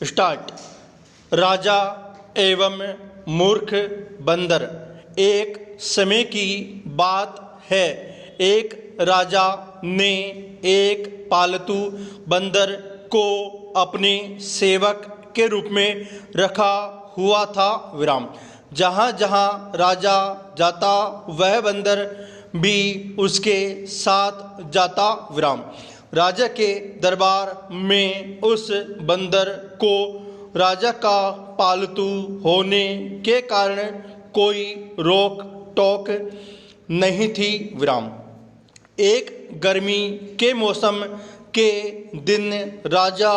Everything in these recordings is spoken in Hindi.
स्टार्ट। राजा एवं मूर्ख बंदर। एक समय की बात है, एक राजा ने एक पालतू बंदर को अपने सेवक के रूप में रखा हुआ था। विराम। जहाँ जहाँ राजा जाता वह बंदर भी उसके साथ जाता। विराम। राजा के दरबार में उस बंदर को राजा का पालतू होने के कारण कोई रोक टोक नहीं थी। विराम। एक गर्मी के मौसम के दिन राजा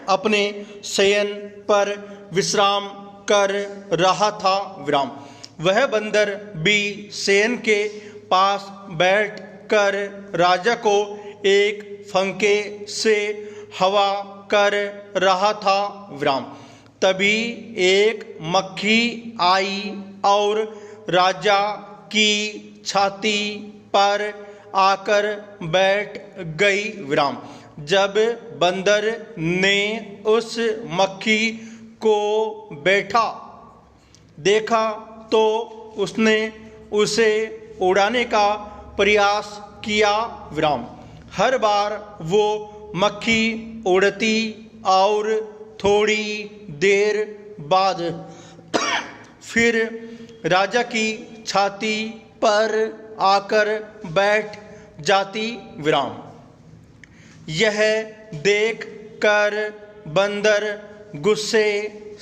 अपने शयन पर विश्राम कर रहा था। विराम। वह बंदर भी शयन के पास बैठ कर राजा को एक पंखे से हवा कर रहा था। विराम। तभी एक मक्खी आई और राजा की छाती पर आकर बैठ गई। विराम। जब बंदर ने उस मक्खी को बैठा देखा तो उसने उसे उड़ाने का प्रयास किया। विराम। हर बार वो मक्खी उड़ती और थोड़ी देर बाद फिर राजा की छाती पर आकर बैठ जाती। विराम। यह देख कर बंदर गुस्से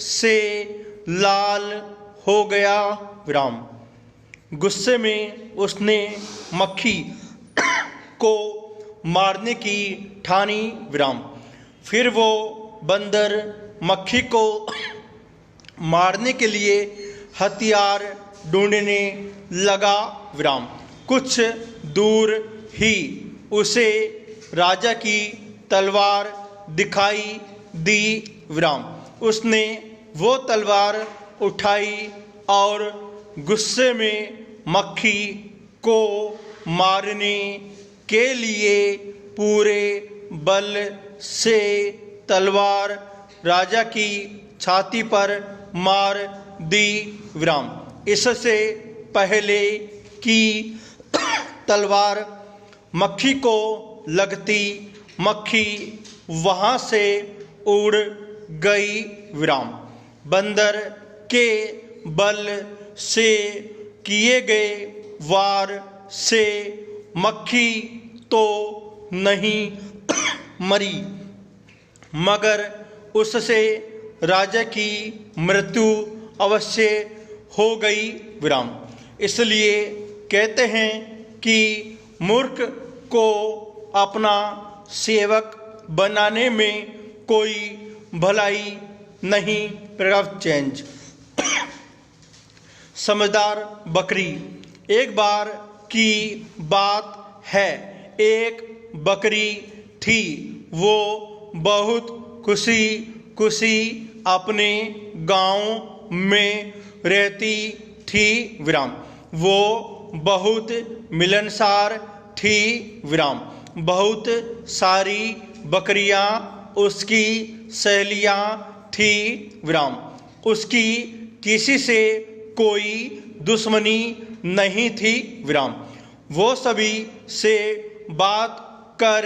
से लाल हो गया। विराम। गुस्से में उसने मक्खी को मारने की ठानी। विराम। फिर वो बंदर मक्खी को मारने के लिए हथियार ढूंढने लगा। विराम। कुछ दूर ही उसे राजा की तलवार दिखाई दी। विराम। उसने वो तलवार उठाई और गुस्से में मक्खी को मारने के लिए पूरे बल से तलवार राजा की छाती पर मार दी। विराम। इससे पहले कि तलवार मक्खी को लगती, मक्खी वहाँ से उड़ गई। विराम। बंदर के बल से किए गए वार से मक्खी तो नहीं मरी, मगर उससे राजा की मृत्यु अवश्य हो गई। विराम। इसलिए कहते हैं कि मूर्ख को अपना सेवक बनाने में कोई भलाई नहीं। Paragraph change. समझदार बकरी। एक बार की बात है, एक बकरी थी। वो बहुत खुशी खुशी अपने गांव में रहती थी। विराम। वो बहुत मिलनसार थी। विराम। बहुत सारी बकरियां उसकी सहेलियां थी। विराम। उसकी किसी से कोई दुश्मनी नहीं थी। विराम। वो सभी से बात कर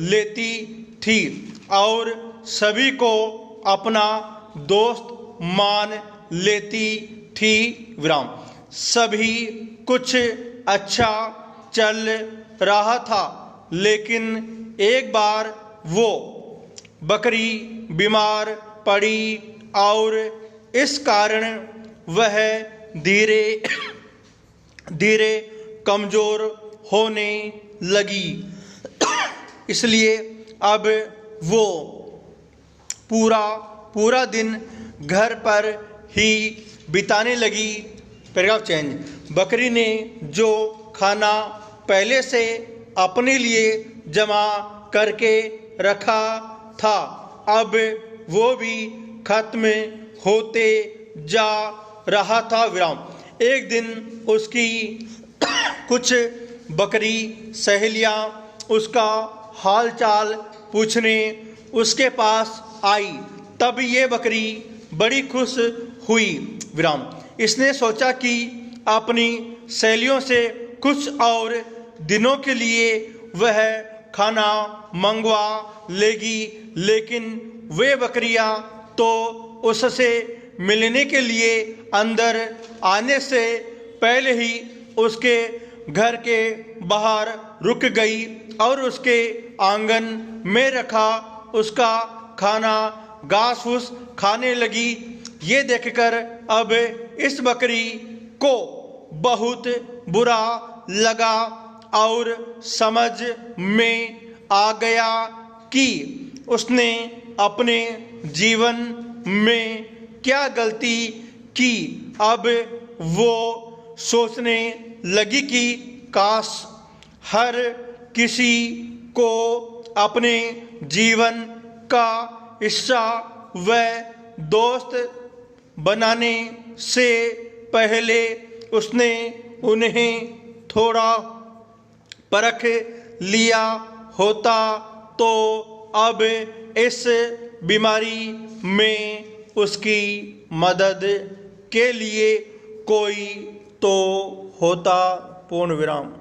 लेती थी और सभी को अपना दोस्त मान लेती थी। विराम। सभी कुछ अच्छा चल रहा था, लेकिन एक बार वो बकरी बीमार पड़ी और इस कारण वह धीरे धीरे कमज़ोर होने लगी। इसलिए अब वो पूरा दिन घर पर ही बिताने लगी। Paragraph change. बकरी ने जो खाना पहले से अपने लिए जमा करके रखा था, अब वो भी खत्म होते जा रहा था। विराम। एक दिन उसकी कुछ बकरी सहेलियां उसका हाल चाल पूछने उसके पास आई। तब ये बकरी बड़ी खुश हुई विराम। इसने सोचा कि अपनी सहेलियों से कुछ और दिनों के लिए वह खाना मंगवा लेगी, लेकिन वे बकरियां तो उससे मिलने के लिए अंदर आने से पहले ही उसके घर के बाहर रुक गई और उसके आंगन में रखा उसका खाना घास फूस खाने लगी। ये देखकर अब इस बकरी को बहुत बुरा लगा और समझ में आ गया कि उसने अपने जीवन में क्या गलती की। अब वो सोचने लगी कि काश हर किसी को अपने जीवन का हिस्सा व दोस्त बनाने से पहले उसने उन्हें थोड़ा परख लिया होता तो अब इस बीमारी में उसकी मदद के लिए कोई तो होता। पूर्ण विराम।